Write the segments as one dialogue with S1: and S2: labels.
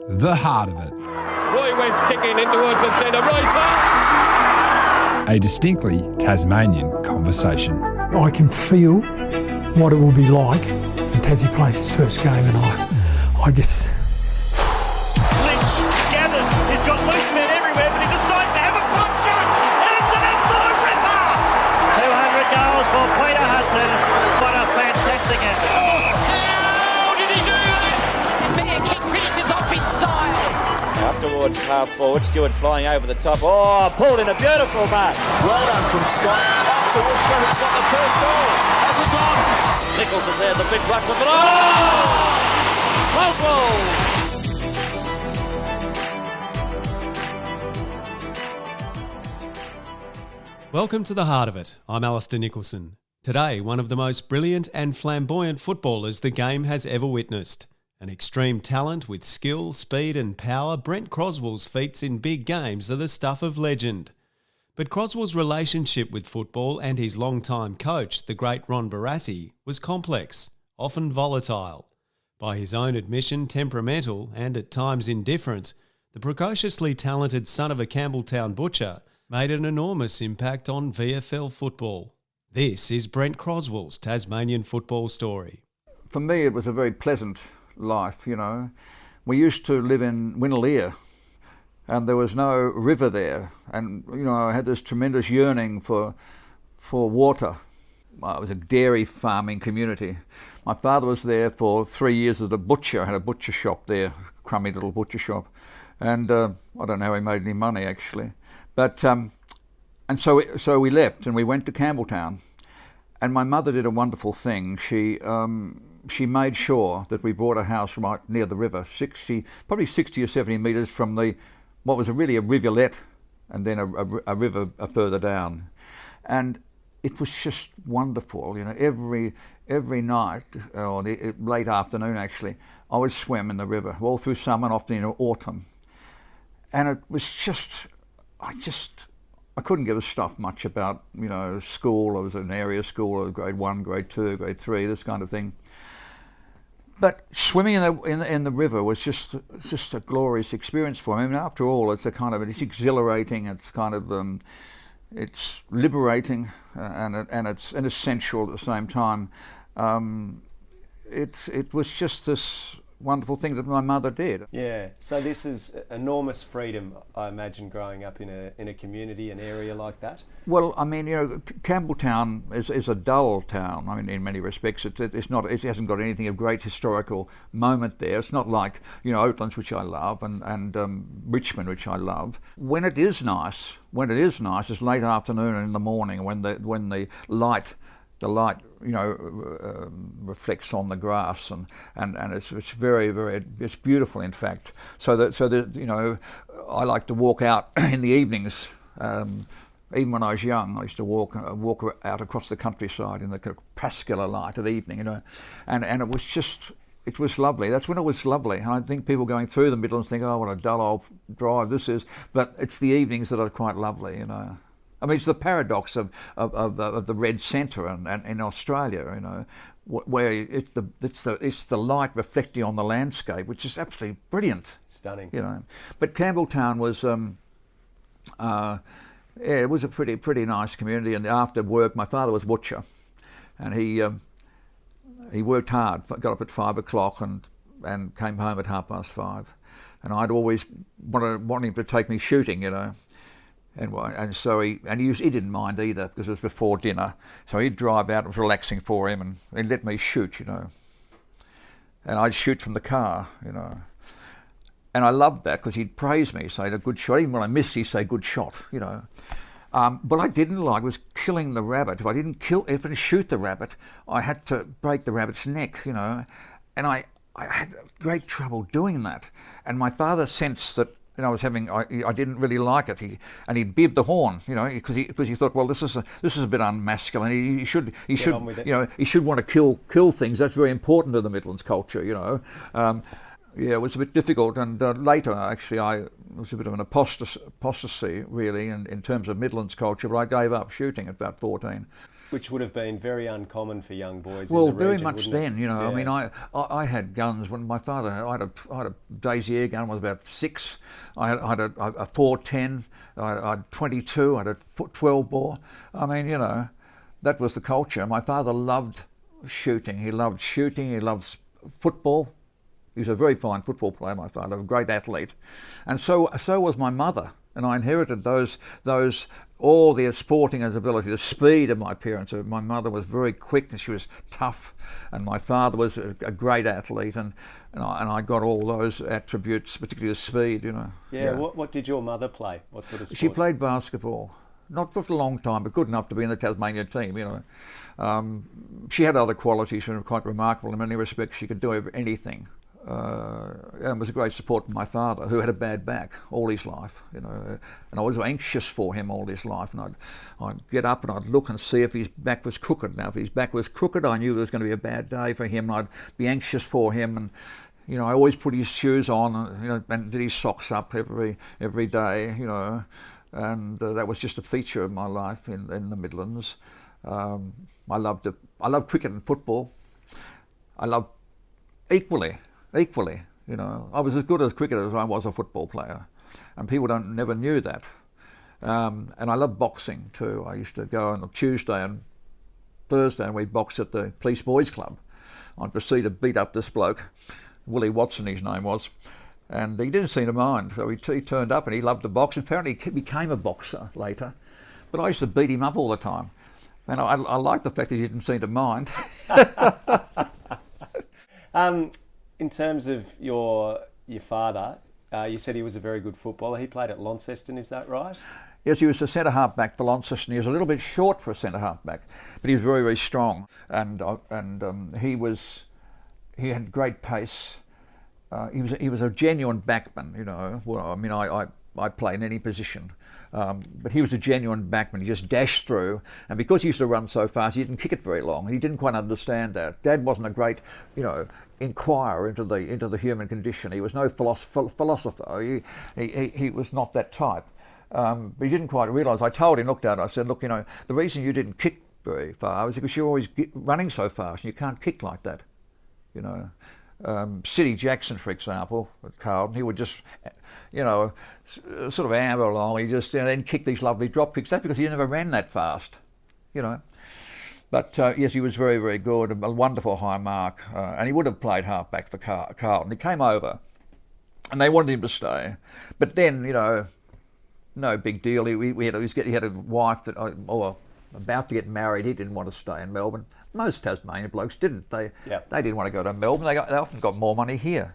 S1: The Heart of It.
S2: Roy West kicking in towards the centre.
S1: A distinctly Tasmanian conversation.
S3: I can feel what it will be like when Tassie plays his first game, and I just...
S4: Lynch gathers, he's got loose men everywhere, but he decides to have a pump shot, and it's an absolute ripper! 200 goals for Peter Hudson. What a fantastic effort.
S5: How did he do that? Bear kick finishes off in style.
S4: Up towards half forward, Stewart flying over the top. Oh, pulled in a beautiful mark.
S6: Well done from Scott. After all, Shredder's got the first goal. Has it done?
S4: Nichols has had the big ruck with it. Oh! Crosswell!
S7: Welcome to The Heart of It. I'm Alistair Nicholson. Today, one of the most brilliant and flamboyant footballers the game has ever witnessed. An extreme talent with skill, speed and power, Brent Crosswell's feats in big games are the stuff of legend. But Crosswell's relationship with football and his long-time coach, the great Ron Barassi, was complex, often volatile. By his own admission, temperamental and at times indifferent, the precociously talented son of a Campbelltown butcher made an enormous impact on VFL football. This is Brent Crosswell's Tasmanian football story.
S8: For me, it was a very pleasant life, you know. We used to live in Winnaleah, and there was no river there, and you know, I had this tremendous yearning for water. Well, it was a dairy farming community. My father was there for 3 years as a butcher, had a butcher shop there, crummy little butcher shop, and I don't know how he made any money actually, but and so we left and we went to Campbelltown, and my mother did a wonderful thing. She made sure that we bought a house right near the river, probably 60 or 70 metres from what was really a rivulet, and then a river further down. And it was just wonderful, you know. Every night, or late afternoon actually, I would swim in the river, all through summer and often in autumn. And it was just, I couldn't give a stuff much about, you know, school. I was an area school, grade 1, grade 2, grade 3, this kind of thing. But swimming in the river was just a glorious experience for me. I mean, after all, it's it's exhilarating. It's kind of it's liberating, and it's essential at the same time. It was just this wonderful thing that my mother did.
S7: Yeah, so this is enormous freedom, I imagine, growing up in a community, an area like that. Well,
S8: I mean, you know, Campbelltown is a dull town. I mean, in many respects, it's not. It hasn't got anything of great historical moment there. It's not like, you know, Oatlands, which I love, and Richmond, which I love. When it is nice, it's late afternoon and in the morning when the light, you know, reflects on the grass, and it's very, very, it's beautiful, in fact. So that you know, I like to walk out in the evenings. Even when I was young, I used to walk out across the countryside in the crepuscular light of the evening, you know, and it was lovely. That's when it was lovely. And I think people going through the Midlands think, oh, what a dull old drive this is. But it's the evenings that are quite lovely, you know. I mean, it's the paradox of the red centre and in Australia, you know, where it's the light reflecting on the landscape, which is absolutely brilliant,
S7: stunning,
S8: you know. But Campbelltown was, it was a pretty nice community. And after work, my father was butcher, and he worked hard. Got up at 5 o'clock and came home at 5:30, and I'd always want him to take me shooting, you know. And so he didn't mind either, because it was before dinner. So he'd drive out, it was relaxing for him, and he'd let me shoot, you know. And I'd shoot from the car, you know. And I loved that, because he'd praise me, say a good shot. Even when I missed, he'd say good shot, you know. What I didn't like was killing the rabbit. If I didn't shoot the rabbit, I had to break the rabbit's neck, you know. And I had great trouble doing that. And my father sensed that, you know, I didn't really like it. He'd bib the horn, you know, because he thought, well, this is a bit unmasculine. He should want to kill things. That's very important to the Midlands culture, you know. It was a bit difficult, and later actually it was a bit of an apostasy really in terms of Midlands culture. But I gave up shooting at about 14.
S7: which would have been very uncommon for young boys.
S8: Well,
S7: in the
S8: very
S7: region,
S8: much then, you know.
S7: Yeah.
S8: I mean, I had guns when my father. I had a Daisy air gun. When I was about 6. I had a 410. I had 22. I had a 12 bore. I mean, you know, that was the culture. My father loved shooting. He loved shooting. He loved football. He was a very fine football player, my father, a great athlete, and so was my mother. And I inherited those all their sporting ability, the speed of my parents. My mother was very quick and she was tough, and my father was a great athlete, and I got all those attributes, particularly the speed, you know.
S7: Yeah. What did your mother play? What sort of sports?
S8: She played basketball. Not for a long time, but good enough to be in the Tasmanian team, you know. She had other qualities. She was quite remarkable in many respects. She could do anything. And was a great support for my father, who had a bad back all his life, you know, and I was anxious for him all his life, and I'd get up and I'd look and see if his back was crooked. Now, if his back was crooked, I knew there was going to be a bad day for him, and I'd be anxious for him, and, you know, I always put his shoes on, you know, and did his socks up every day, you know, and that was just a feature of my life in the Midlands. I loved cricket and football. I loved equally, you know. I was as good a cricketer as I was a football player, and people never knew that. And I loved boxing too. I used to go on a Tuesday and Thursday, and we'd box at the Police Boys Club. I'd proceed to beat up this bloke, Willie Watson his name was, and he didn't seem to mind. So he turned up and he loved to box. Apparently he became a boxer later, but I used to beat him up all the time, and I liked the fact that he didn't seem to mind.
S7: In terms of your father, you said he was a very good footballer. He played at Launceston, is that right?
S8: Yes, he was a centre half back for Launceston. He was a little bit short for a centre half back, but he was very, very strong, and he had great pace. He was a genuine backman, you know. Well, I mean, I play in any position, but he was a genuine backman. He just dashed through, and because he used to run so fast, he didn't kick it very long. He didn't quite understand that. Dad wasn't a great, you know, inquirer into the human condition. He was no philosopher. He was not that type. But he didn't quite realise. I told him, look, Dad, I said, look, you know, the reason you didn't kick very far was because you're always running so fast, and you can't kick like that, you know. City Jackson, for example, at Carlton, he would just, you know, sort of amber along. He just, you know, then kick these lovely drop kicks. That's because he never ran that fast, you know. But yes, he was very, very good, a wonderful high mark, and he would have played halfback for Carlton. He came over, and they wanted him to stay, but then, you know, no big deal. He had a wife that, or about to get married. He didn't want to stay in Melbourne. Most Tasmanian blokes didn't. They didn't want to go to Melbourne. They often got more money here.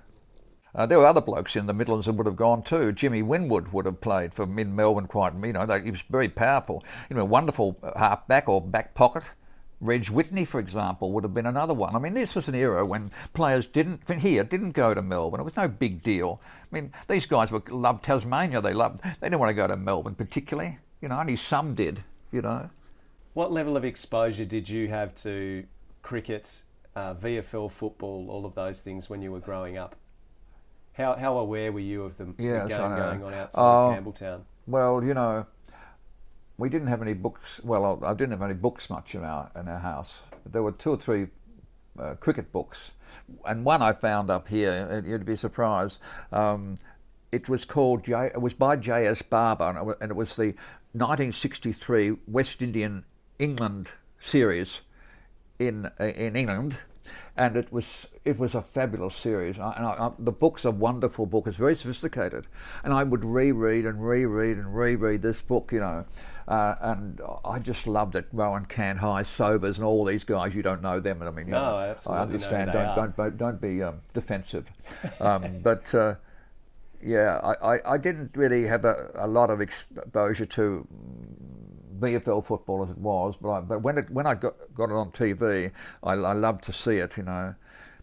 S8: There were other blokes in the Midlands that would have gone too. Jimmy Winwood would have played for in Melbourne quite. You know, he was very powerful. You know, wonderful half back or back pocket. Reg Whitney, for example, would have been another one. I mean, this was an era when players didn't go to Melbourne. It was no big deal. I mean, these guys loved Tasmania. They didn't want to go to Melbourne particularly. You know, only some did. You know.
S7: What level of exposure did you have to cricket, VFL football, all of those things when you were growing up? How aware were you of the game going on outside of Campbelltown?
S8: Well, you know, we didn't have any books. Well, I didn't have any books much in our house. There were 2 or 3 cricket books, and one I found up here. You'd be surprised. It was by J.S. Barber, and it was the 1963 West Indian England series in England, and it was a fabulous series. The book's a wonderful book. It's very sophisticated, and I would reread this book, you know, and I just loved it. Rowan Canhigh, Sobers, and all these guys. You don't know them, I mean, you know,
S7: absolutely.
S8: I understand. Don't be defensive, but. Yeah, I didn't really have a lot of exposure to VFL football as it was, but when I got it on TV, I loved to see it, you know.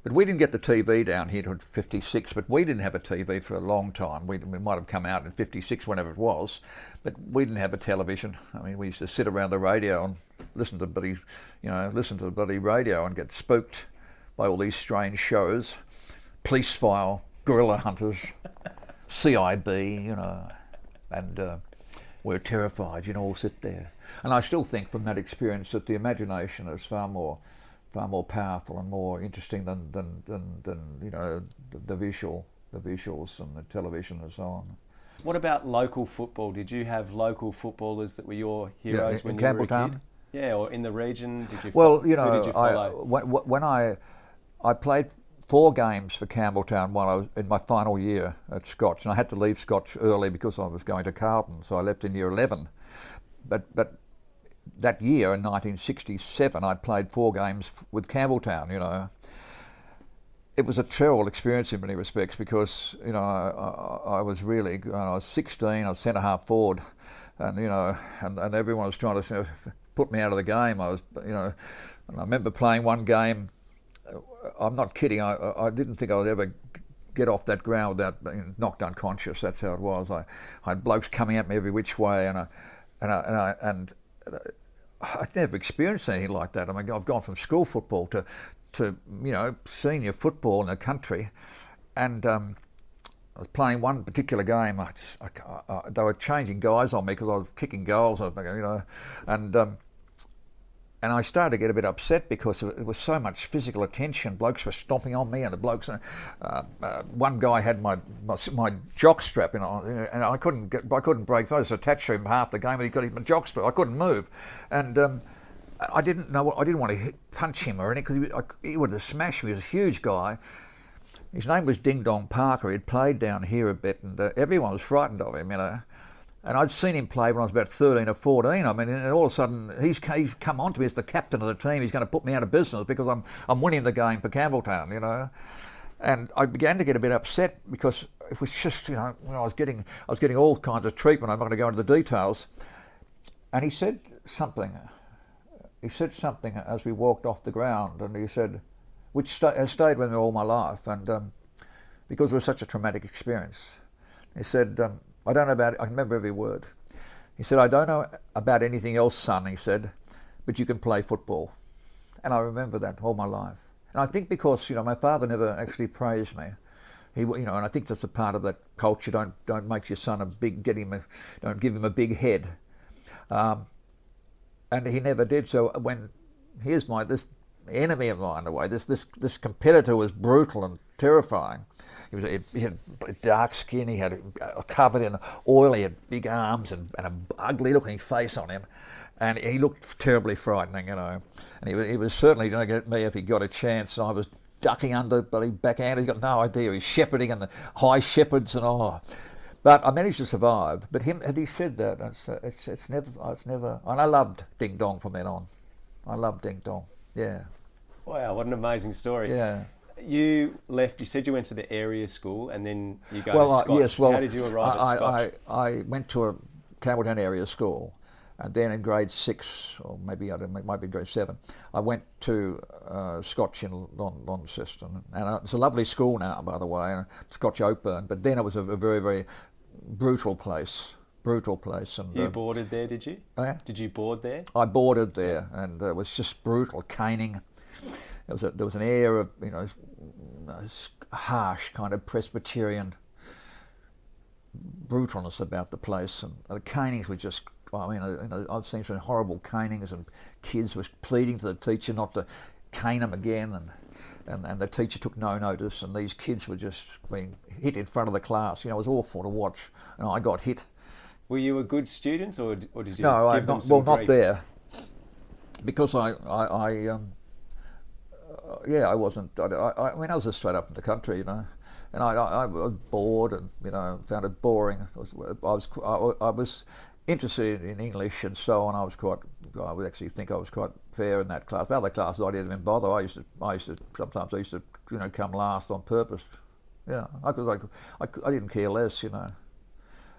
S8: But we didn't get the TV down here until '56, but we didn't have a TV for a long time. We might have come out in '56, whenever it was, but we didn't have a television. I mean, we used to sit around the radio and listen to the bloody radio and get spooked by all these strange shows, Police File, Gorilla Hunters. CIB, you know, and we're terrified, you know, all sit there. And I still think from that experience that the imagination is far more powerful and more interesting than you know, the visuals and the television and so on.
S7: What about local football? Did you have local footballers that were your heroes when you were a
S8: Campbelltown?
S7: kid? Yeah, or in the region? Did you
S8: Well, you
S7: who
S8: know,
S7: did you follow?
S8: when I played 4 games for Campbelltown while I was in my final year at Scotch, and I had to leave Scotch early because I was going to Carlton, so I left in year 11. But that year in 1967, I played 4 games with Campbelltown. You know, it was a terrible experience in many respects because, you know, I was really, I was 16, I was centre half forward, and you know, and everyone was trying to, you know, put me out of the game. I was, you know, and I remember playing one game. I'm not kidding. I didn't think I would ever get off that ground without being knocked unconscious. That's how it was. I had blokes coming at me every which way, and I'd never experienced anything like that. I mean, I've gone from school football to you know, senior football in the country, and I was playing one particular game. They were changing guys on me because I was kicking goals, you know, and I started to get a bit upset because it was so much physical attention. Blokes were stomping on me, and the blokes. One guy had my jock strap, you know, and I couldn't break through. I was attached to him half the game, and he got my jock strap. I couldn't move, and I didn't want to punch him or anything because he would have smashed me. He was a huge guy. His name was Ding Dong Parker. He'd played down here a bit, and everyone was frightened of him, you know. And I'd seen him play when I was about 13 or 14. I mean, and all of a sudden he's come on to me as the captain of the team. He's going to put me out of business because I'm winning the game for Campbelltown, you know. And I began to get a bit upset because it was just, you know, I was getting all kinds of treatment. I'm not going to go into the details. And he said something. He said something as we walked off the ground, and he said, which has stayed with me all my life, and because it was such a traumatic experience. He said, I don't know about it. I remember every word. He said, I don't know about anything else, son, he said, but you can play football. And I remember that all my life. And I think because, you know, my father never actually praised me. He, you know, and I think that's a part of that culture. Don't make your son don't give him a big head. And he never did. So when here's this enemy of mine away, this competitor was brutal and terrifying. He had dark skin, he had covered in oil, he had big arms and an ugly looking face on him, and he looked terribly frightening, you know. And he was certainly going to get me if he got a chance. I was ducking under, but he backhanded. He's got no idea. He's shepherding and the high shepherds and all. But I managed to survive. But had he said that, it's never. And I loved Ding Dong from then on. I loved Ding Dong. Yeah.
S7: Wow, what an amazing story.
S8: Yeah.
S7: You left. You said you went to the area school, and then you go to Scotch.
S8: Yes. Well,
S7: how did you arrive at Scotch?
S8: I went to a Campbelltown area school, and then in grade 6, or maybe it might be grade 7, I went to Scotch in Launceston, and it's a lovely school now, by the way, Scotch Oakburn. But then it was a very, very brutal place. And
S7: you boarded there, did you?
S8: Oh yeah?
S7: Did you board there?
S8: I boarded there, and it was just brutal, caning. There was an air of, you know, harsh kind of Presbyterian brutalness about the place, and the canings were just. I mean, you know, I've seen some horrible canings, and kids were pleading to the teacher not to cane them again, and the teacher took no notice, and these kids were just being hit in front of the class. You know, it was awful to watch, and I got hit.
S7: Were you a good student, or did you?
S8: No,
S7: give them some grief?
S8: not there, because I wasn't. I mean, I was just straight up in the country, you know, and I was bored, and you know, found it boring. I was interested in English and so on. I would actually think I was quite fair in that class. But other classes I didn't even bother. I used to sometimes you know, come last on purpose. Yeah, I didn't care less, you know,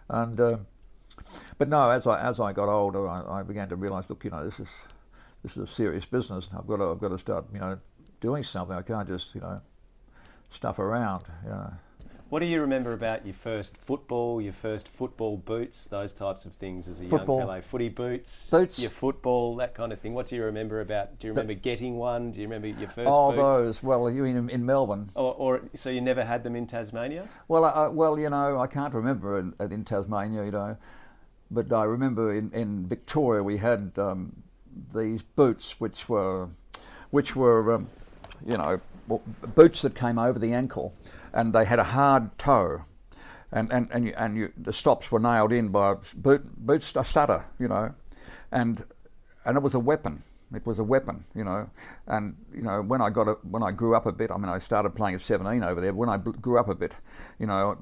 S8: and. But no, as I got older, I began to realise, look, you know, this is a serious business. I've got to start, you know, doing something. I can't just, you know, stuff around. You know.
S7: What do you remember about your first football boots, those types of things as a young fellow? Footy boots, your football, that kind of thing. What do you remember about? Do you remember getting one? Do you remember your first boots?
S8: Oh, those. Well, you mean in Melbourne?
S7: Or so you never had them in Tasmania?
S8: Well, you know, I can't remember in Tasmania. You know, But I remember in Victoria we had these boots which were boots that came over the ankle, and they had a hard toe, and the stops were nailed in by a stutter, and it was a weapon. It was a weapon, and when I grew up a bit. I mean, I started playing at 17 over there. When I grew up a bit, I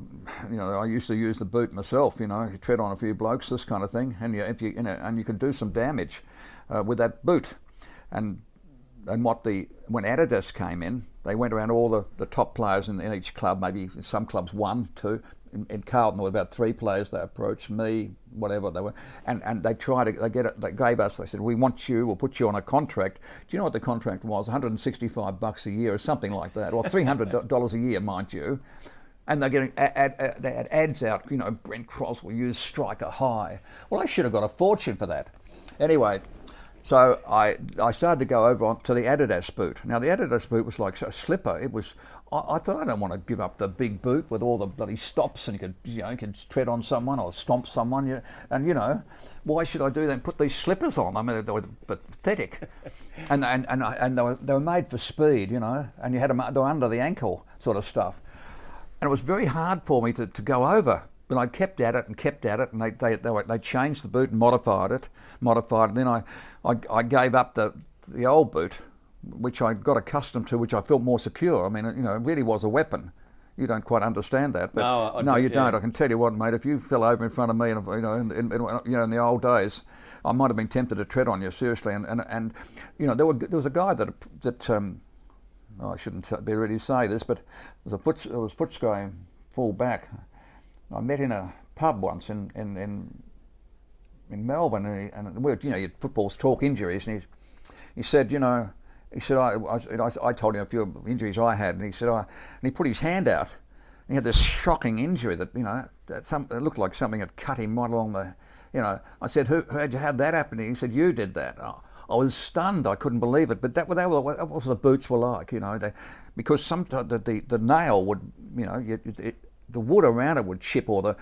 S8: used to use the boot myself. You tread on a few blokes, this kind of thing, and you could do some damage with that boot. And when Adidas came in, they went around all the top players in each club. Maybe some clubs 1, 2. In Carlton, there were about 3 players. They approached me, whatever they were, and they gave us. They said, "We want you. We'll put you on a contract." Do you know what the contract was? $165 a year, or something like that, or $300 a year, mind you. And they're getting they had ads out. Brent Crosswell used striker high. Well, I should have got a fortune for that. Anyway. So I started to go over to the Adidas boot. Now the Adidas boot was like a slipper. It was. I thought, I don't want to give up the big boot with all the bloody stops, and you could tread on someone or stomp someone. And why should I do that and put these slippers on? I mean, they were pathetic, and they were made for speed, and you had them, they were under the ankle sort of stuff, and it was very hard for me to go over. But I kept at it, and they changed the boot and modified it, and then I gave up the old boot, which I got accustomed to, which I felt more secure. I mean, it really was a weapon. You don't quite understand that, but no, you don't. I can tell you what, mate. If you fell over in front of me, in the old days, I might have been tempted to tread on you seriously. And there was a guy that I shouldn't be ready to say this, but there was Footscray full back. I met in a pub once in Melbourne, and football's talk injuries, and he said, I told him a few injuries I had, and he said, and he put his hand out, and he had this shocking injury that it looked like something had cut him right along the, I said, how'd you have that happen? He said, you did that. I was stunned. I couldn't believe it. But that was what the boots were like, because sometimes the nail would, the wood around it would chip, or the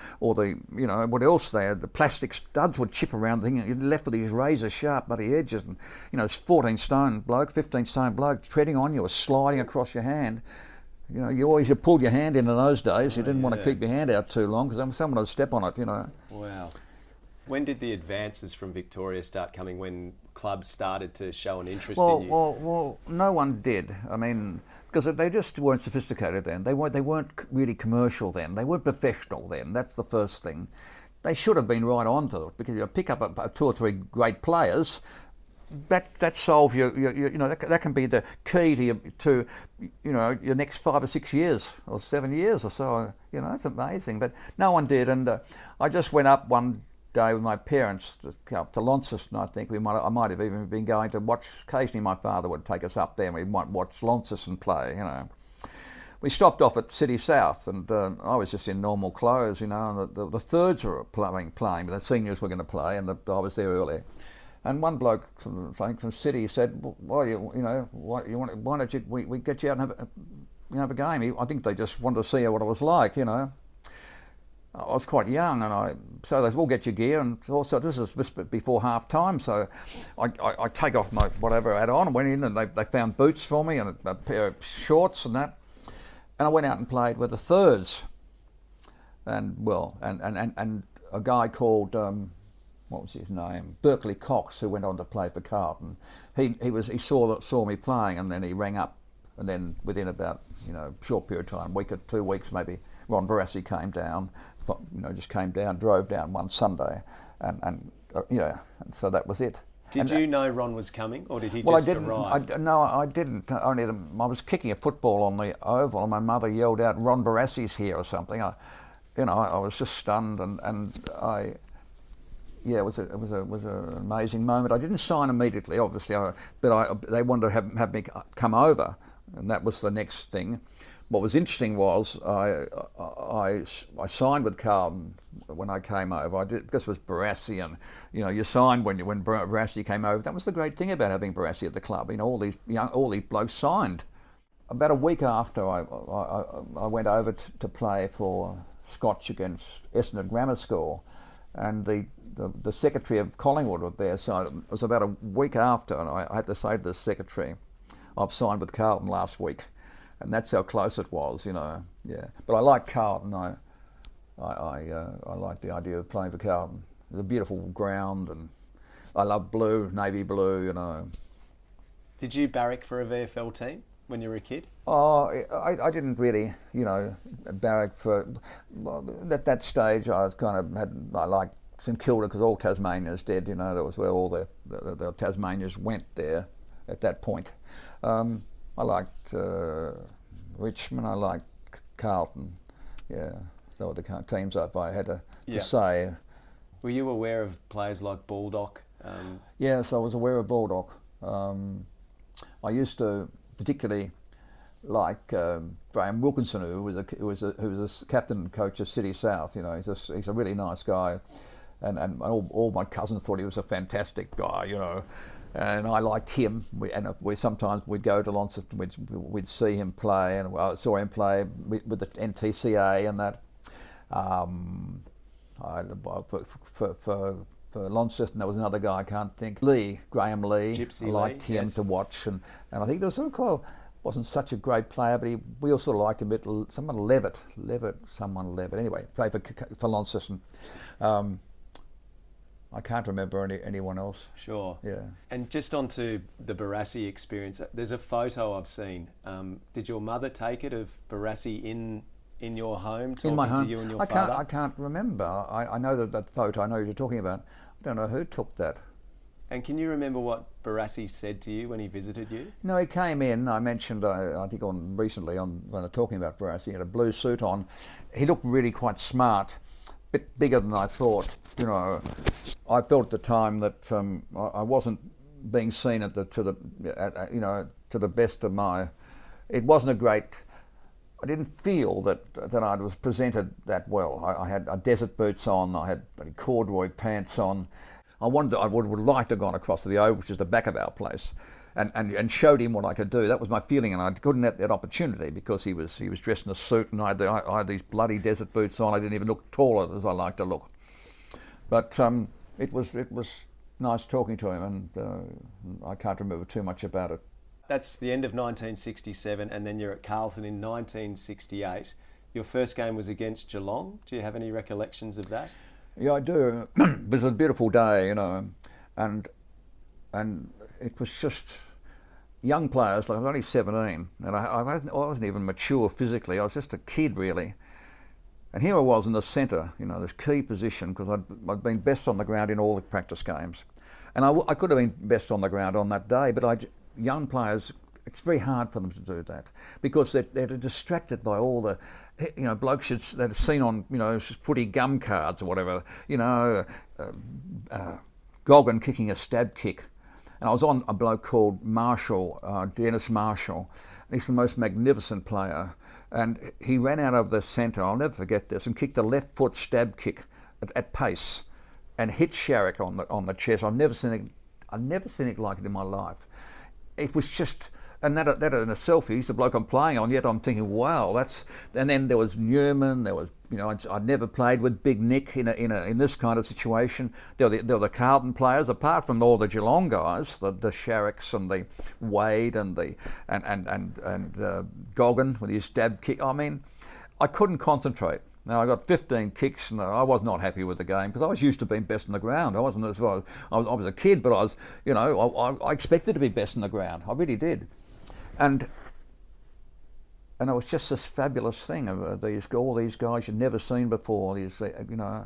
S8: what else they had, the plastic studs would chip around the thing, and you're left with these razor sharp bloody edges, and this 14-stone bloke, 15-stone bloke treading on you or sliding across your hand. You pulled your hand in those days. You didn't want to keep your hand out too long because someone would step on it.
S7: Wow. When did the advances from Victoria start coming? When clubs started to show an interest in you?
S8: Well, no one did. I mean, because they just weren't sophisticated then. They weren't really commercial then. They weren't professional then. That's the first thing. They should have been right on to it, because you pick up 2 or 3 great players. That solves your that can be the key to your next 5 or 6 years or 7 years or so. It's amazing. But no one did, and I just went up one day with my parents to Launceston. I think I might have even been going to watch. Occasionally, my father would take us up there, and we might watch Launceston play. We stopped off at City South, and I was just in normal clothes, and the thirds were playing, but the seniors were going to play, and I was there earlier. And one bloke from City said, "Why don't we get you out and have a game?" I think they just wanted to see what it was like, I was quite young, so they said, "We'll get your gear." And also, this is just before half time, so I take off my whatever I had on, went in, and they found boots for me and a pair of shorts and that. And I went out and played with the thirds, and a guy called what was his name, Berkeley Cox, who went on to play for Carlton. He saw me playing, and then he rang up, and then within about a short period of time, week or 2 weeks maybe, Ron Barassi came down, drove down one Sunday, and so that was it.
S7: Did you know Ron was coming, or did he just arrive?
S8: No, I didn't. I was kicking a football on the oval, and my mother yelled out, "Ron Barassi's here," or something. I was just stunned, it was an amazing moment. I didn't sign immediately, obviously, but they wanted to have me come over, and that was the next thing. What was interesting was I signed with Carlton when I came over. I did, because it was Barassi, and you signed when Barassi came over. That was the great thing about having Barassi at the club. All these blokes signed. About a week after I went over to play for Scotch against Essendon Grammar School, and the secretary of Collingwood was there. So it was about a week after, and I had to say to the secretary, "I've signed with Carlton last week," and that's how close it was, you know. Yeah, but I like Carlton. I like the idea of playing for Carlton. It's a beautiful ground, and I love blue, navy blue, you know.
S7: Did you barrack for a VFL team when you were a kid?
S8: Oh, I didn't really, you know, barrack for. At that stage, I was I liked St Kilda because all Tasmania's dead, you know. That was where all the Tasmanians went there at that point. I liked Richmond. I liked Carlton. Yeah, they were the kind of teams if I had to say.
S7: Were you aware of players like Baldock?
S8: Yes, I was aware of Baldock. I used to particularly like Graham Wilkinson, who was a captain and coach of City South. You know, he's a really nice guy, and all my cousins thought he was a fantastic guy. You know, and I liked him. We sometimes we'd go to Launceston, we'd see him play, and I saw him play with the NTCA and that. For Launceston, there was another guy I can't think. Graham Lee.
S7: Gypsy
S8: I liked him to watch, and I think there was wasn't such a great player, but we all sort of liked him a bit. Someone Levitt. Anyway, played for Launceston. I can't remember anyone else.
S7: Sure.
S8: Yeah.
S7: And just onto the Barassi experience, there's a photo I've seen. Did your mother take it of Barassi in your home, talking
S8: in my home?
S7: to you and your father?
S8: I can't remember. I know that photo I know you're talking about. I don't know who took that.
S7: And can you remember what Barassi said to you when he visited you?
S8: No, he came in. I mentioned, I think recently when I was talking about Barassi, he had a blue suit on. He looked really quite smart, a bit bigger than I thought. You know, I felt at the time that I wasn't being seen to the best of my. It wasn't a great. I didn't feel that I was presented that well. I had desert boots on. I had corduroy pants on. I would have liked to have gone across to the O, which is the back of our place, and showed him what I could do. That was my feeling, and I couldn't have that opportunity because he was dressed in a suit, and I had these bloody desert boots on. I didn't even look taller as I like to look. But it was nice talking to him, and I can't remember too much about it.
S7: That's the end of 1967, and then you're at Carlton in 1968. Your first game was against Geelong. Do you have any recollections of that?
S8: Yeah, I do. It was a beautiful day, you know, and it was just young players. Like I was only 17, and I wasn't even mature physically. I was just a kid, really. And here I was in the centre, you know, this key position, because I'd been best on the ground in all the practice games, and I could have been best on the ground on that day, but young players, it's very hard for them to do that because they're distracted by all the, you know, blokes that are seen on, you know, footy gum cards or whatever, you know, Goggin kicking a stab kick. And I was on a bloke called Marshall, Dennis Marshall. He's the most magnificent player. And he ran out of the centre, I'll never forget this, and kicked a left foot stab kick at pace and hit Sharrock on the chest. I've never seen it like it in my life. It was just, and that in itself, he's the bloke I'm playing on, yet I'm thinking, wow, that's. And then there was Newman, there was, you know, I'd never played with Big Nick in this kind of situation. There were the Carlton players, apart from all the Geelong guys, the Sharrocks and the Wade and Goggin with his stab kick. I mean, I couldn't concentrate. Now I got 15 kicks, and I was not happy with the game because I was used to being best on the ground. I wasn't as well. I was a kid, but I was, you know, I expected to be best on the ground. I really did, and it was just this fabulous thing of all these guys you'd never seen before. These, you know,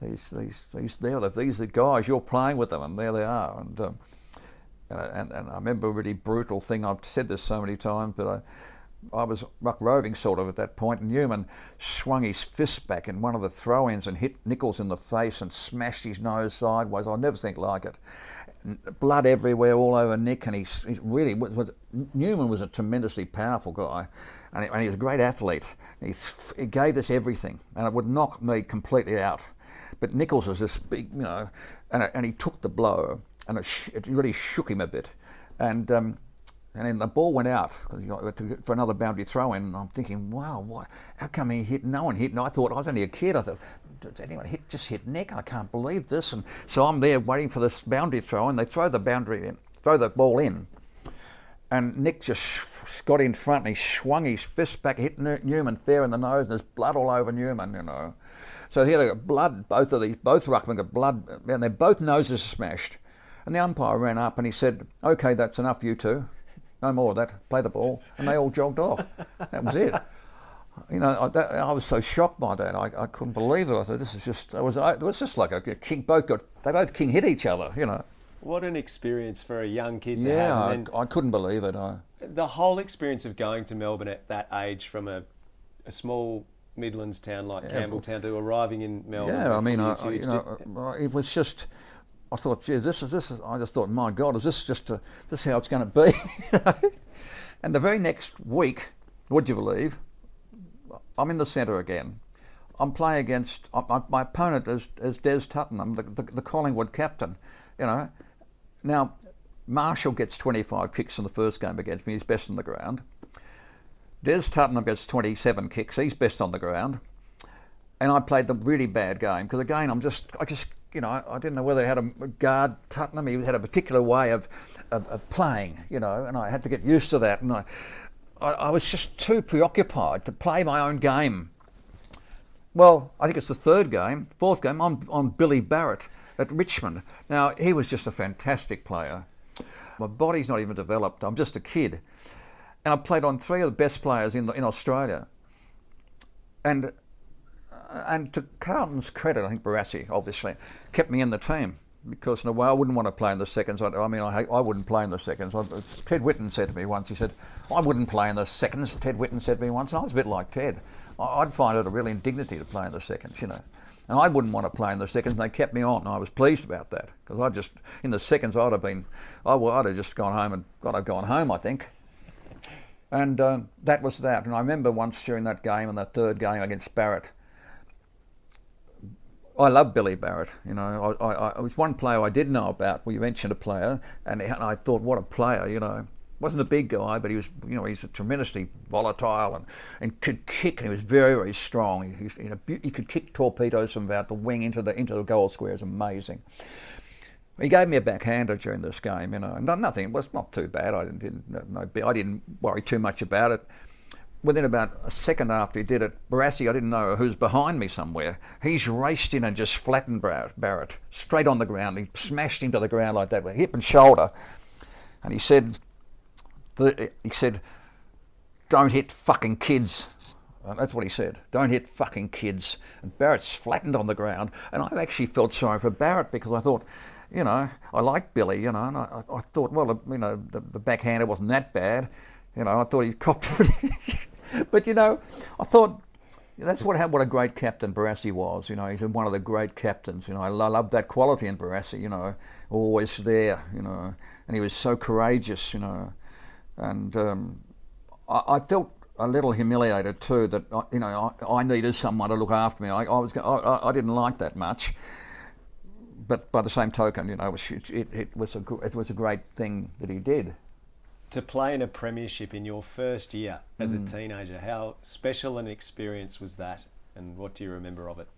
S8: these are the guys you're playing with them, and there they are. And I remember a really brutal thing. I've said this so many times, but I was ruck roving sort of at that point, and Newman swung his fist back in one of the throw-ins and hit Nichols in the face and smashed his nose sideways. I'll never think like it. Blood everywhere, all over Nick, and he really Newman was a tremendously powerful guy, and he was a great athlete. He gave us everything, and it would knock me completely out. But Nichols was this big, you know, and he took the blow, and it really shook him a bit, and then the ball went out for another boundary throw-in, and I'm thinking, wow, how come he hit? No one hit, and I thought I was only a kid. I thought, did anyone just hit Nick? I can't believe this. And so I'm there waiting for this boundary throw, and they throw the ball in. And Nick just got in front and he swung his fist back, hit Newman fair in the nose, and there's blood all over Newman, you know. So here they got blood, both ruckmen got blood, and their both noses smashed. And the umpire ran up and he said, "Okay, that's enough, you two. No more of that, play the ball." And they all jogged off. That was it. You know, I was so shocked by that. I couldn't believe it. I thought, this is just, it was just like a king, they both king hit each other, you know.
S7: What an experience for a young kid to have.
S8: Yeah, I couldn't believe it.
S7: The whole experience of going to Melbourne at that age from a small Midlands town like Campbelltown to arriving in Melbourne.
S8: Yeah, I mean, it was just, I thought, gee, this is. I just thought, my God, is this just this is how it's going to be? You know? And the very next week, would you believe, I'm in the centre again. I'm playing against, my opponent is Des Tuttenham, the Collingwood captain, you know. Now, Marshall gets 25 kicks in the first game against me. He's best on the ground. Des Tuttenham gets 27 kicks. He's best on the ground. And I played the really bad game because again, I just, you know, I didn't know whether he had a guard Tuttenham. He had a particular way of playing, you know, and I had to get used to that. And I was just too preoccupied to play my own game. Well, I think it's the fourth game. I'm on Billy Barrett at Richmond. Now, he was just a fantastic player. My body's not even developed. I'm just a kid. And I played on three of the best players in Australia. And to Carlton's credit, I think Barassi, obviously, kept me in the team. Because in a way, I wouldn't want to play in the seconds. I wouldn't play in the seconds. Ted Whitten said to me once, he said, "I wouldn't play in the seconds." Ted Whitten said to me once, and I was a bit like Ted. I'd find it a real indignity to play in the seconds, you know. And I wouldn't want to play in the seconds, and they kept me on, and I was pleased about that. Because in the seconds, I'd have just gone home and I'd gone home, I think. And that was that. And I remember once during that game, and that third game against Barrett, I love Billy Barrett, you know. I was one player I did know about. Well, you mentioned a player, and I thought, what a player, you know. Wasn't a big guy, but he was, you know, he's tremendously volatile and could kick, and he was very, very strong. He could kick torpedoes from about the wing into the goal square. It was amazing. He gave me a backhander during this game, you know. Nothing. It was not too bad. I didn't worry too much about it. Within about a second after he did it, Barassi, I didn't know who was behind me somewhere. He's raced in and just flattened Barrett straight on the ground. He smashed him to the ground like that with hip and shoulder. And he said, "Don't hit fucking kids." And that's what he said. "Don't hit fucking kids." And Barrett's flattened on the ground. And I actually felt sorry for Barrett because I thought, you know, I like Billy, you know, and I thought, well, you know, the backhander wasn't that bad. You know, I thought he copped it. But, you know, I thought that's what a great captain Barassi was. You know, he's one of the great captains. You know, I love that quality in Barassi, you know, always there, you know, and he was so courageous, you know. And I felt a little humiliated too that, you know, I needed someone to look after me. I didn't like that much. But by the same token, you know, it was a great thing that he did.
S7: To play in a premiership in your first year as a teenager, how special an experience was that, and what do you remember of it?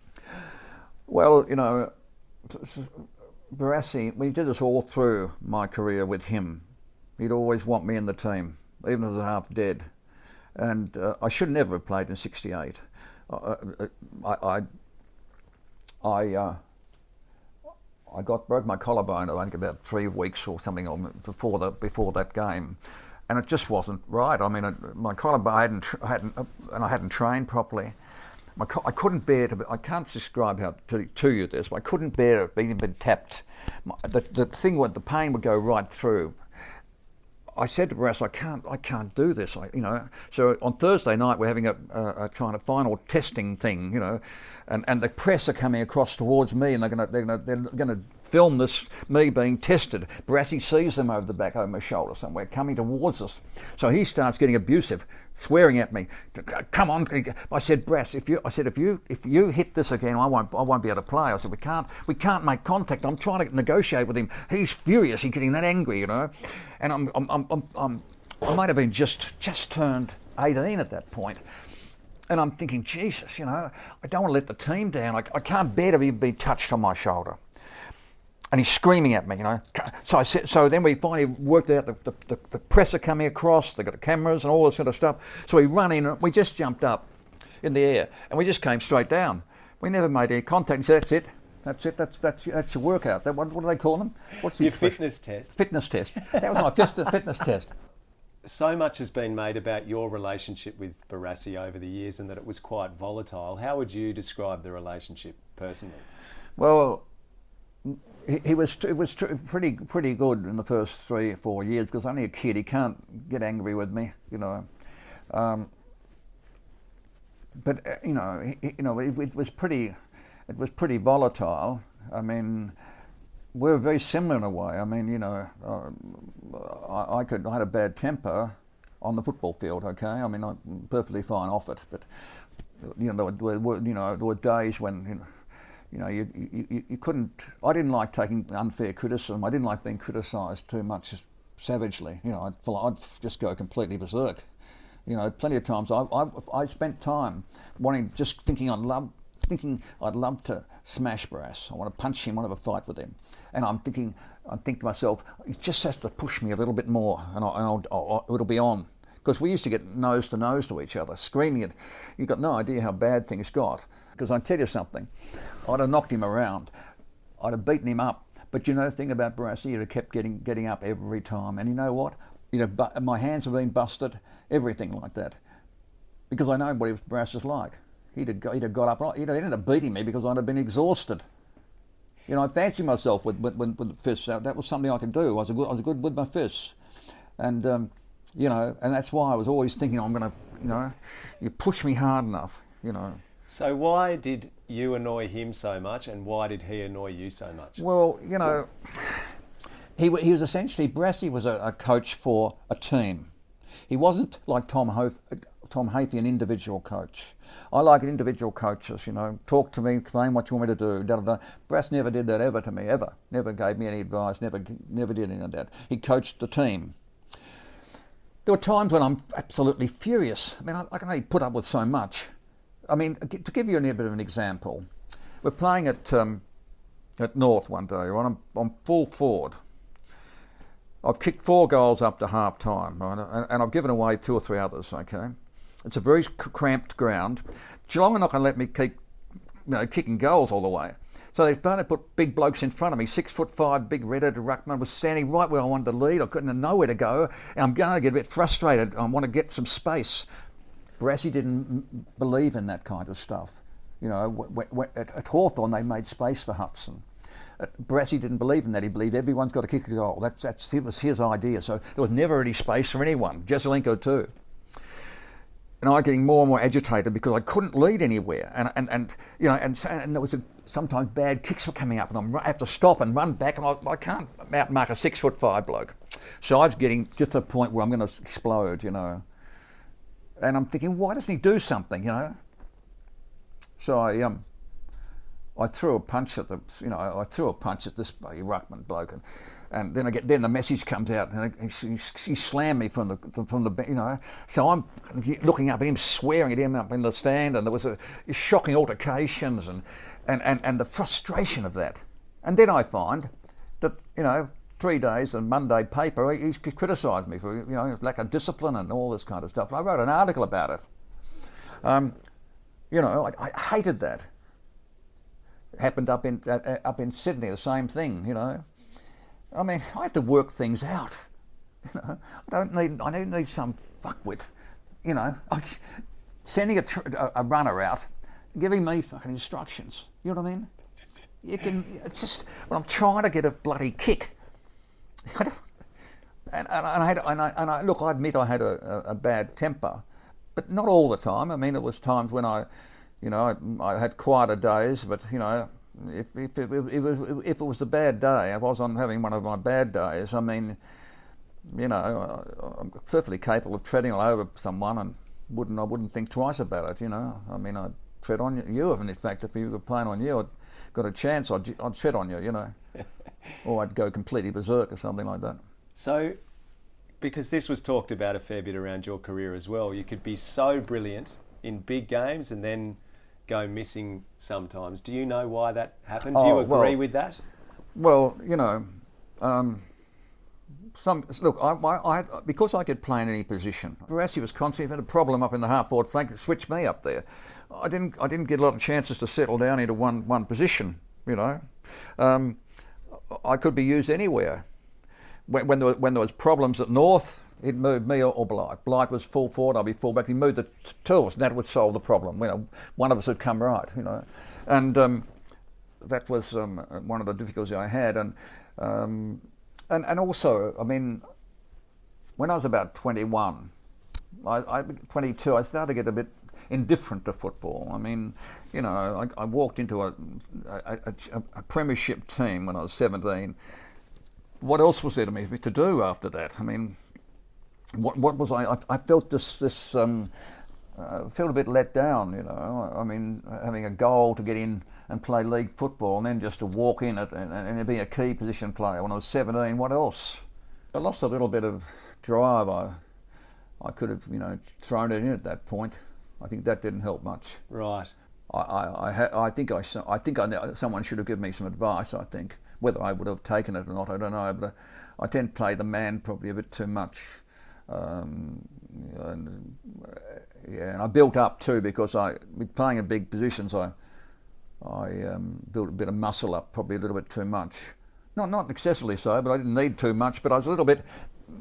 S8: Well, you know, Barassi, we did this all through my career with him. He'd always want me in the team, even if I was half dead. And I should never have played in '68. I broke my collarbone, I think, about 3 weeks or something before that game, and it just wasn't right. I mean, my collarbone I hadn't trained properly. I couldn't bear to. I can't describe how to you this, but I couldn't bear it being tapped. The thing the pain would go right through. I said to Barassi, I can't do this. You know. So on Thursday night we're having a kind of final testing thing, you know, and the press are coming across towards me, and they're gonna film this me being tested. Barassi sees them over my shoulder somewhere coming towards us, so he starts getting abusive, swearing at me. "Come on!" I said, "Brass, if you hit this again, I won't be able to play." I said, "We can't make contact. I'm trying to negotiate with him. He's furious. He's getting that angry, you know." And I might have been just turned 18 at that point. And I'm thinking, Jesus, you know, I don't want to let the team down. I can't bear to be touched on my shoulder. And he's screaming at me, you know. So then we finally worked out the presser coming across, they got the cameras and all this sort of stuff. So we run in and we just jumped up in the air and we just came straight down. We never made any contact. He said, that's it, that's your workout. What do they call them? What's
S7: your fitness test?
S8: Fitness test. That was my fitness test.
S7: So much has been made about your relationship with Barassi over the years and that it was quite volatile. How would you describe the relationship personally?
S8: Well, it was pretty good in the first 3 or 4 years because only a kid, he can't get angry with me, you know. But it was pretty volatile. I mean, we're very similar in a way. I mean, you know, I had a bad temper on the football field. Okay, I mean, I'm perfectly fine off it, but you know, there were days when you couldn't. I didn't like taking unfair criticism. I didn't like being criticised too much savagely. You know, I'd just go completely berserk. You know, plenty of times I spent time thinking I'd love to smash Barassi. I want to punch him, I want to have a fight with him. And I'm thinking to myself, he just has to push me a little bit more, and it'll be on. Because we used to get nose to nose to each other, screaming it. You've got no idea how bad things got. Because I tell you something, I'd have knocked him around, I'd have beaten him up. But you know the thing about Barassi, he'd have kept getting up every time. And you know what? My hands have been busted, everything like that. Because I know what Barassi's like. He'd have got up, he'd ended up beating me because I'd have been exhausted. You know, I fancy myself with the fists. That was something I could do. I was good with my fists. And, you know, and that's why I was always thinking, I'm going to, you know, you push me hard enough, you know.
S7: So why did you annoy him so much and why did he annoy you so much?
S8: Well, you know, he was essentially, Barassi was a coach for a team. He wasn't like Tom Hafey, an individual coach. I like individual coaches, you know, talk to me, explain what you want me to do, da-da-da. Barassi never did that ever to me, ever. Never gave me any advice, never did any of that. He coached the team. There were times when I'm absolutely furious. I mean, I can only put up with so much. I mean, to give you a bit of an example, we're playing at North one day, right? I'm full forward. I've kicked 4 goals up to half time, right? And I've given away 2 or 3 others, okay? It's a very cramped ground. Geelong are not going to let me keep, kicking goals all the way. So they've started to put big blokes in front of me. 6'5", big red-headed ruckman was standing right where I wanted to lead. I couldn't know where to go. And I'm going to get a bit frustrated. I want to get some space. Barassi didn't believe in that kind of stuff. You know, at Hawthorn they made space for Hudson. Barassi didn't believe in that. He believed everyone's got to kick a goal. That was his idea. So there was never any space for anyone. Jesselenko too. And I was getting more and more agitated because I couldn't lead anywhere. And there was sometimes bad kicks were coming up, and I have to stop and run back, and I can't outmark a 6'5" bloke. So I was getting just to a point where I'm going to explode, you know. And I'm thinking, why doesn't he do something, you know? So I threw a punch at this bloody ruckman bloke, and then the message comes out, and he slammed me from the you know. So I'm looking up at him, swearing at him up in the stand, and there was shocking altercations and the frustration of that. And then I find that, you know, 3 days and Monday paper, he criticised me for, you know, lack of discipline and all this kind of stuff. And I wrote an article about it. You know, I hated that. It happened up in Sydney, the same thing, you know. I mean, I have to work things out. You know, I don't need some fuckwit, you know. Sending a runner out, giving me fucking instructions. You know what I mean? It's just when I'm trying to get a bloody kick. Look, I admit I had a bad temper, but not all the time. I mean, it was times when I had quieter days, but you know, if it was a bad day, if I was having one of my bad days, I mean, you know, I'm perfectly capable of treading all over someone, and I wouldn't think twice about it. You know, I mean, I'd tread on you, and in fact, if you were playing on you, I'd got a chance, I'd tread on you. You know. Or I'd go completely berserk or something like that.
S7: So, because this was talked about a fair bit around your career as well, you could be so brilliant in big games and then go missing sometimes. Do you know why that happened? Do you agree with that?
S8: Well, you know, because I could play in any position. Barassi was constantly had a problem up in the half-forward flank, switched me up there. I didn't get a lot of chances to settle down into one position. You know, I could be used anywhere. When there was problems at North, he'd move me or Blight. Blight was full forward, I'd be full back. He moved the two of us, and that would solve the problem. You know, one of us would come right. You know, and that was one of the difficulties I had. And also, I mean, when I was about 21, 22, I started to get a bit indifferent to football. I mean, you know, I walked into a premiership team when I was 17. What else was there to do after that? I mean, what was I felt felt a bit let down, you know. I mean, having a goal to get in and play league football and then just to walk in it and be a key position player when I was 17, what else? I lost a little bit of drive. I could have, you know, thrown it in at that point. I think that didn't help much.
S7: Right.
S8: I think someone should have given me some advice, I think. Whether I would have taken it or not, I don't know, but I tend to play the man probably a bit too much. And I built up too because with playing in big positions, I built a bit of muscle up, probably a little bit too much. Not excessively so, but I didn't need too much. But I was a little bit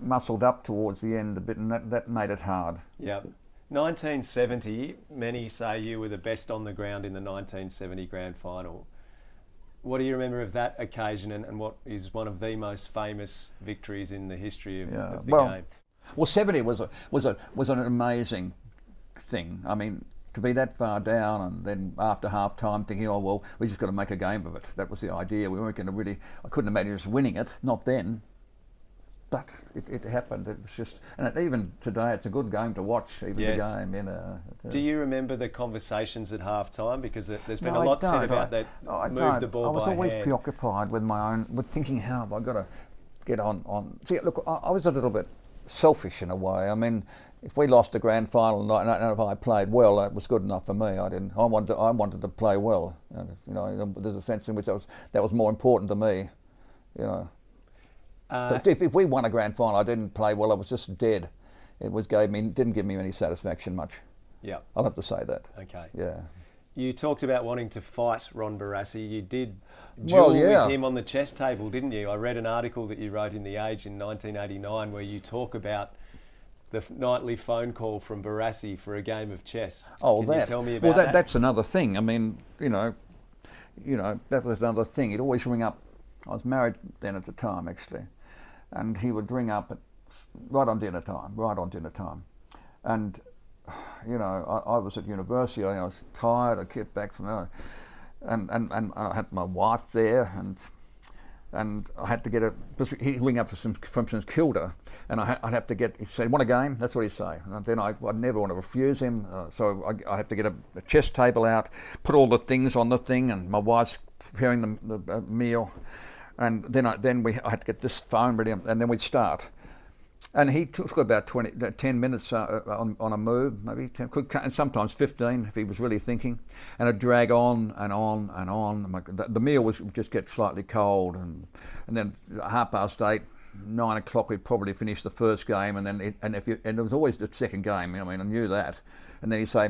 S8: muscled up towards the end a bit, and that made it hard.
S7: Yep. 1970, many say you were the best on the ground in the 1970 grand final. What do you remember of that occasion, and what is one of the most famous victories in the history of the game?
S8: Well, 70 was an amazing thing. I mean, to be that far down and then after half time thinking, oh, well, we just got to make a game of it. That was the idea. We weren't going to really, I couldn't imagine us winning it, not then. But it happened. It was just, and even today, it's a good game to watch. Even the game, you know.
S7: Do you remember the conversations at half time? Because there's been a lot said about that. Move the ball by hand. I was always
S8: preoccupied with thinking, how have I got to get on? See, look, I was a little bit selfish in a way. I mean, if we lost the grand final and if I played well, that was good enough for me. I wanted to play well. You know, there's a sense in which that was more important to me. You know. But if we won a grand final, I didn't play well. I was just dead. Didn't give me any satisfaction much.
S7: Yeah,
S8: I'll have to say that.
S7: Okay.
S8: Yeah.
S7: You talked about wanting to fight Ron Barassi. You did duel with him on the chess table, didn't you? I read an article that you wrote in The Age in 1989 where you talk about the nightly phone call from Barassi for a game of chess.
S8: Oh,
S7: Can you tell me about that?
S8: That's another thing. I mean, you know, that was another thing. He'd always ring up. I was married then at the time, actually, and he would ring up right on dinner time. And, you know, I was at university, I was tired, I kept back from there, and I had my wife there, and I had to get he'd ring up from St Kilda, and I'd have to he'd say, want a game? That's what he'd say. And then I'd never want to refuse him, so I had to get a chess table out, put all the things on the thing, and my wife's preparing the meal, and then I had to get this phone ready, and then we'd start. And he took about 10 minutes on a move, maybe 10, and sometimes 15 if he was really thinking. And it'd drag on and on and on. The meal would just get slightly cold, and then 8:30, 9 o'clock, we'd probably finish the first game, and then it was always the second game. I mean, I knew that. And then he'd say,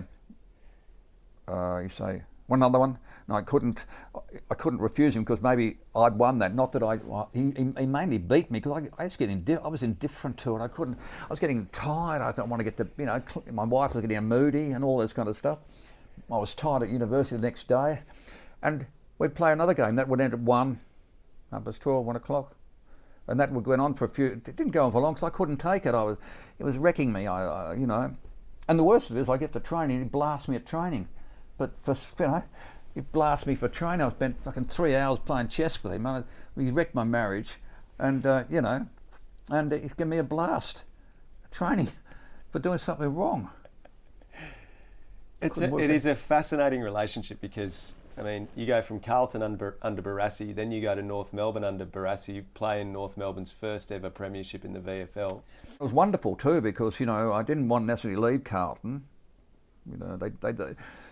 S8: want another one? No, I couldn't refuse him because maybe I'd won that. Not that he mainly beat me because I was indifferent to it. I was getting tired. I didn't want to get my wife was getting moody and all this kind of stuff. I was tired at university the next day, and we'd play another game. That would end at 1, 12, 1 o'clock. And that would go on for a few. It didn't go on for long because I couldn't take it. It was wrecking me. You know. And the worst of it is, I get to training. He blasts me at training, but he blasts me for training. I spent fucking 3 hours playing chess with him. He wrecked my marriage, and and he gave me a blast, training, for doing something wrong.
S7: It is a fascinating relationship because, I mean, you go from Carlton under Barassi, then you go to North Melbourne under Barassi. You play in North Melbourne's first ever premiership in the VFL.
S8: It was wonderful too because, you know, I didn't want to necessarily leave Carlton. You know,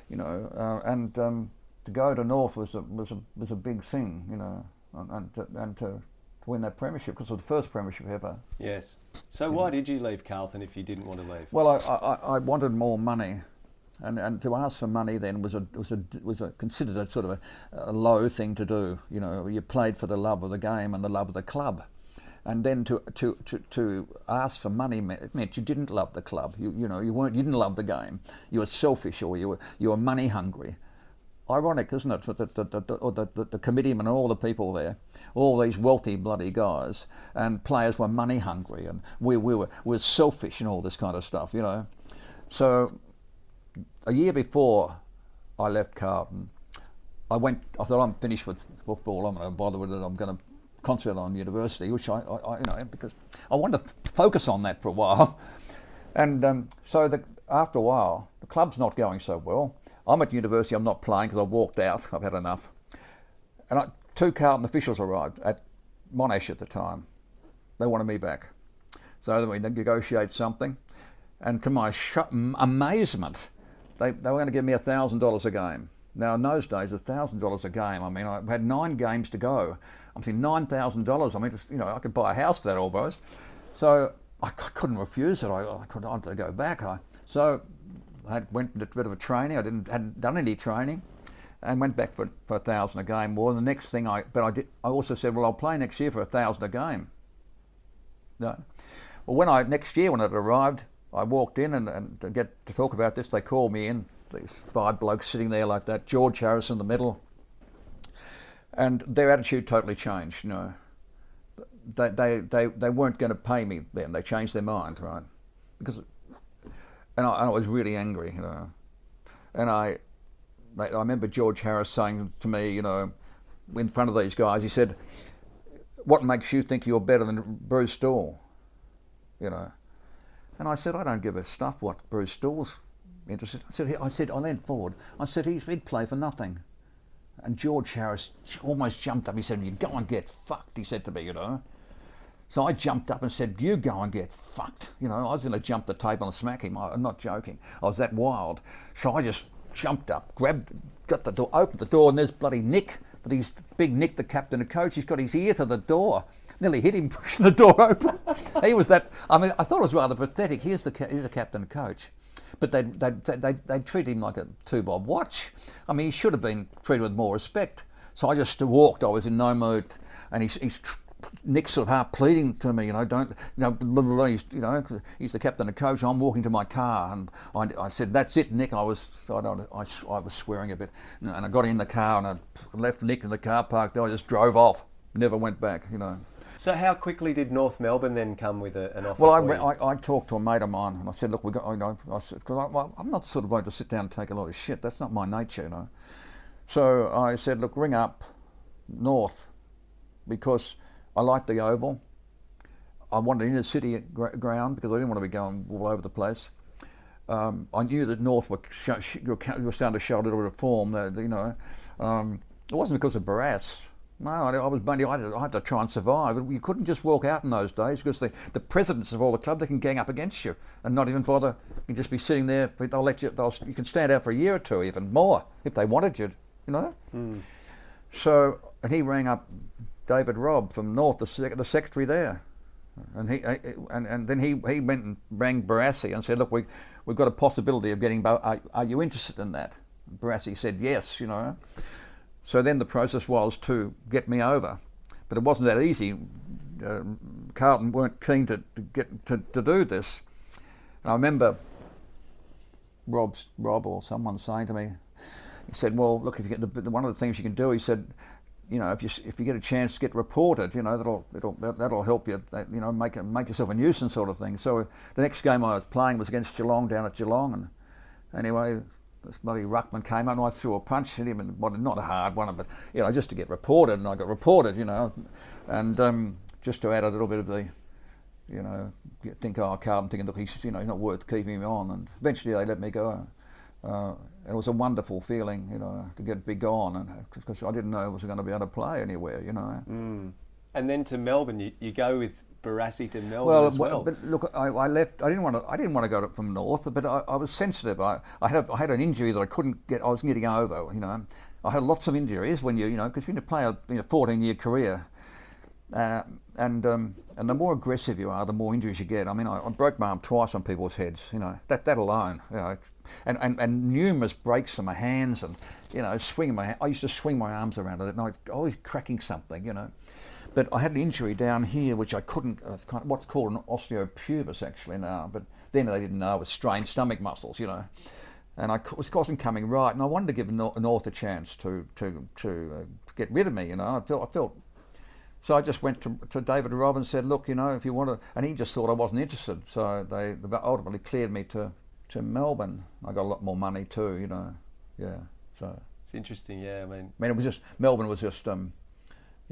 S8: you know, and to go to North was a big thing, you know, and to win that premiership, because it was the first premiership ever.
S7: Yes. So why did you leave Carlton if you didn't want to leave?
S8: Well, I wanted more money, and to ask for money then was considered a sort of a low thing to do. You know, you played for the love of the game and the love of the club, and then to ask for money meant you didn't love the club. You didn't love the game. You were selfish, or you were money hungry. Ironic, isn't it, for the committeemen and all the people there, all these wealthy bloody guys, and players were money hungry, and we were selfish and all this kind of stuff, you know. So a year before I left Carlton, I thought, I'm finished with football, I'm not going to bother with it, I'm going to concentrate on university, which I you know, because I wanted to focus on that for a while. And so after a while, the club's not going so well. I'm at university, I'm not playing because I've walked out, I've had enough. And 2 Carlton officials arrived at Monash at the time. They wanted me back. So we negotiate something, and to my amazement, they were going to give me $1,000 a game. Now in those days, $1,000 a game, I mean, I had 9 games to go. I'm thinking $9,000, I mean, you know, I could buy a house for that almost. So I couldn't refuse it, I wanted to go back. So I went into a bit of a training. I hadn't done any training, and went back for $1,000 a game more. And the next thing I also said, well, I'll play next year for $1,000 a game. No. Well, next year when it arrived, I walked in and to talk about this, they called me in. These 5 blokes sitting there like that, George Harris in the middle, and their attitude totally changed. You know, they weren't going to pay me then. They changed their mind, right? And I was really angry, you know. And I remember George Harris saying to me, you know, in front of these guys, he said, "What makes you think you're better than Bruce Stawell?" You know. And I said, "I don't give a stuff what Bruce Stawell's interested." I leaned forward. I said, he'd play for nothing. And George Harris almost jumped up. He said, "You go and get fucked," he said to me, you know. So I jumped up and said, "You go and get fucked." You know, I was going to jump the table and smack him. I'm not joking. I was that wild. So I just jumped up, got the door, opened the door, and there's bloody Nick. But he's big Nick, the captain and coach. He's got his ear to the door. Nearly hit him pushing the door open. He was that. I mean, I thought it was rather pathetic. He's the captain and coach. But they treat him like a 2-bob watch. I mean, he should have been treated with more respect. So I just walked. I was in no mood, and he's Nick's sort of half pleading to me, you know, don't, you know, blah, blah, blah, he's the captain and coach. I'm walking to my car, and I said, "That's it, Nick." I was swearing a bit, and I got in the car and I left Nick in the car park. Then I just drove off, never went back, you know.
S7: So how quickly did North Melbourne then come with an offer?
S8: Well, I talked to a mate of mine, and I said, "Look, we got," you know, I said, because I'm not sort of going to sit down and take a lot of shit. That's not my nature, you know. So I said, "Look, ring up North, because I like the Oval. I wanted inner city ground because I didn't want to be going all over the place. I knew that North were starting to show a little bit of form. You know, it wasn't because of Barassi. No, I had to try and survive. You couldn't just walk out in those days because the presidents of all the clubs, they can gang up against you and not even bother. You can just be sitting there. You can stand out for a year or 2, even more, if they wanted you. You know. Mm. So, and he rang up David Robb from North, the secretary there, and then he went and rang Barassi and said, "Look, we've got a possibility of getting. Are you interested in that?" Barassi said yes, you know. So then the process was to get me over, but it wasn't that easy. Carlton weren't keen to do this. And I remember Rob or someone saying to me, he said, "Well, look, if you get one of the things you can do," he said, "you know, if you get a chance to get reported, you know, that'll help you, you know, make yourself a nuisance sort of thing." So the next game I was playing was against Geelong down at Geelong, and anyway, this bloody ruckman came up and I threw a punch at him, and not a hard one, but you know, just to get reported, and I got reported, you know, and just to add a little bit of the, you know, Carlton thinking, look, he's, you know, he's not worth keeping him on, and eventually they let me go. It was a wonderful feeling, you know, to be gone, and because I didn't know I was going to be able to play anywhere, you know.
S7: Mm. And then to Melbourne, you go with Barassi to Melbourne as well.
S8: But look, I left. I didn't want to go from North, but I was sensitive. I had an injury that I couldn't get. I was getting over. You know, I had lots of injuries when because you play a 14-year career, and the more aggressive you are, the more injuries you get. I mean, I broke my arm twice on people's heads. You know, that alone. You know, and numerous breaks on my hands, and swinging my. I used to swing my arms around at night, always cracking something. You know. But I had an injury down here which I couldn't, what's called an osteopubis actually now, but then they didn't know it was strained stomach muscles, and I wasn't coming right, and I wanted to give North a chance to get rid of me, I felt. So I just went to David Robb and said, look, if you want to, and he just thought I wasn't interested, so they ultimately cleared me to Melbourne. I got a lot more money too, yeah. So
S7: it's interesting, yeah. I mean,
S8: it was just Melbourne was just.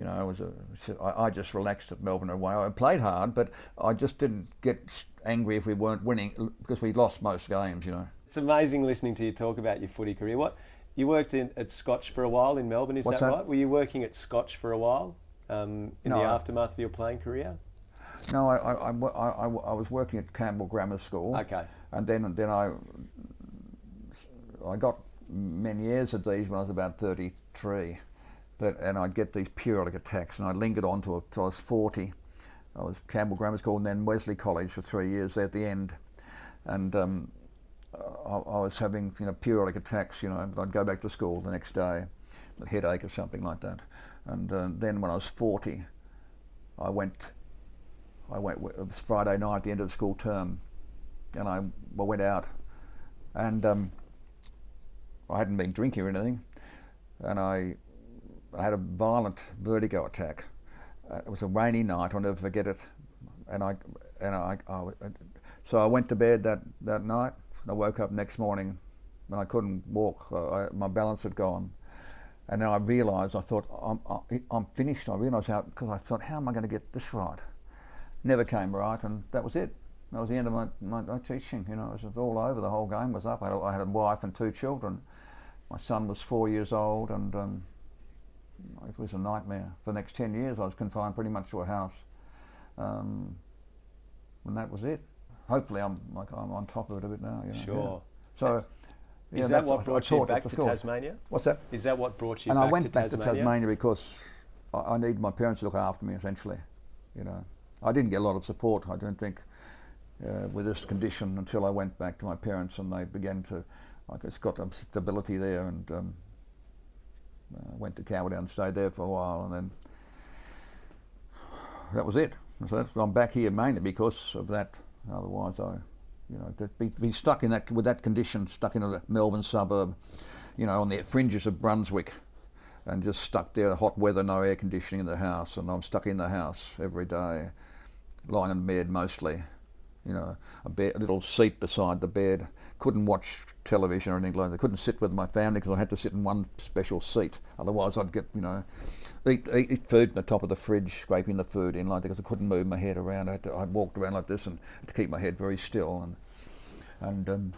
S8: I just relaxed at Melbourne away. I played hard, but I just didn't get angry if we weren't winning because we lost most games,
S7: It's amazing listening to you talk about your footy career. You worked at Scotch for a while in Melbourne, is that right? Were you working at Scotch for a while in the aftermath of your playing career?
S8: No, I was working at Campbell Grammar School.
S7: Okay.
S8: And then I got many years of these when I was about 33. And I'd get these periodic attacks, and I lingered on till I was 40. I was Campbell Grammar School and then Wesley College for 3 years there at the end. And I was having periodic attacks, but I'd go back to school the next day, a headache or something like that. And then when I was 40, I went. It was Friday night at the end of the school term, and I went out, and I hadn't been drinking or anything, and I had a violent vertigo attack. It was a rainy night. I'll never forget it. So I went to bed that night. I woke up next morning, and I couldn't walk. My balance had gone, and then I realised. I thought I'm finished. I realised because I thought, how am I going to get this right? Never came right, and that was it. That was the end of my teaching. It was all over. The whole game was up. I had a wife and 2 children. My son was 4 years old, and it was a nightmare. For the next 10 years I was confined pretty much to a house. And that was it. Hopefully I'm on top of it a bit now.
S7: Sure.
S8: Yeah. So
S7: is that what brought you back to Tasmania?
S8: What's that?
S7: Is that what brought you
S8: back to Tasmania? And I went back to Tasmania because I needed my parents to look after me essentially. I didn't get a lot of support, I don't think, with this condition until I went back to my parents, and they began to, got some stability there, and went to Campbell and stayed there for a while, and then that was it. So I'm back here mainly because of that. Otherwise, to be stuck in that with that condition, stuck in a Melbourne suburb, on the fringes of Brunswick, and just stuck there, hot weather, no air conditioning in the house, and I'm stuck in the house every day, lying in bed mostly. A little seat beside the bed. Couldn't watch television or anything like that. Couldn't sit with my family because I had to sit in one special seat. Otherwise, I'd get, eat food in the top of the fridge, scraping the food in like that because I couldn't move my head around. I walked around like this and had to keep my head very still, and it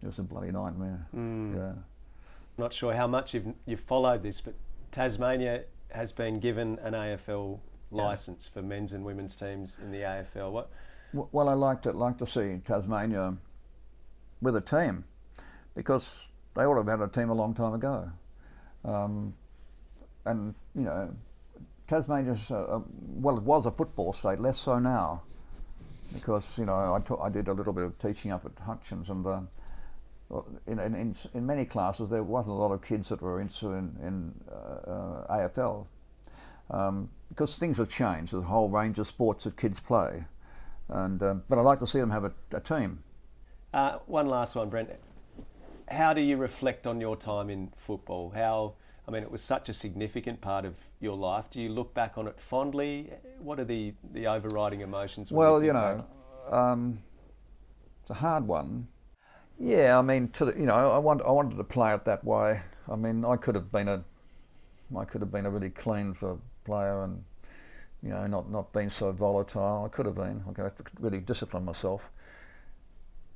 S8: was a bloody nightmare. Yeah.
S7: Not sure how much you've followed this, but Tasmania has been given an AFL licence for men's and women's teams in the AFL.
S8: Well, I like to see Tasmania with a team, because they ought to have had a team a long time ago. And Tasmania's it was a football state, less so now, because I did a little bit of teaching up at Hutchins, and in many classes there wasn't a lot of kids that were into in AFL, because things have changed. There's a whole range of sports that kids play. But I'd like to see them have a team.
S7: One last one, Brent. How do you reflect on your time in football? It was such a significant part of your life. Do you look back on it fondly? What are the overriding emotions?
S8: Well, it's a hard one. Yeah, I wanted to play it that way. I could have been a really clean player and. Not being so volatile. I could have been. I have to really discipline myself.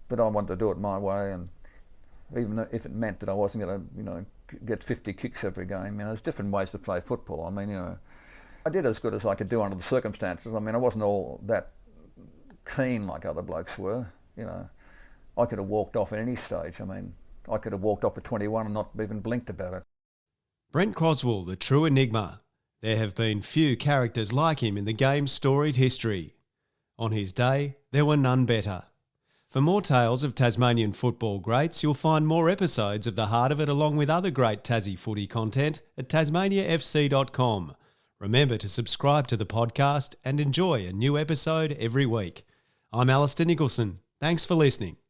S8: But I wanted to do it my way, and even if it meant that I wasn't going to, get 50 kicks every game. There's different ways to play football. I did as good as I could do under the circumstances. I mean, I wasn't all that keen like other blokes were, you know. I could have walked off at any stage. I mean, I could have walked off at 21 and not even blinked about it.
S7: Brent Crosswell, the true enigma. There have been few characters like him in the game's storied history. On his day, there were none better. For more tales of Tasmanian football greats, you'll find more episodes of The Heart of It along with other great Tassie footy content at tasmaniafc.com. Remember to subscribe to the podcast and enjoy a new episode every week. I'm Alistair Nicholson. Thanks for listening.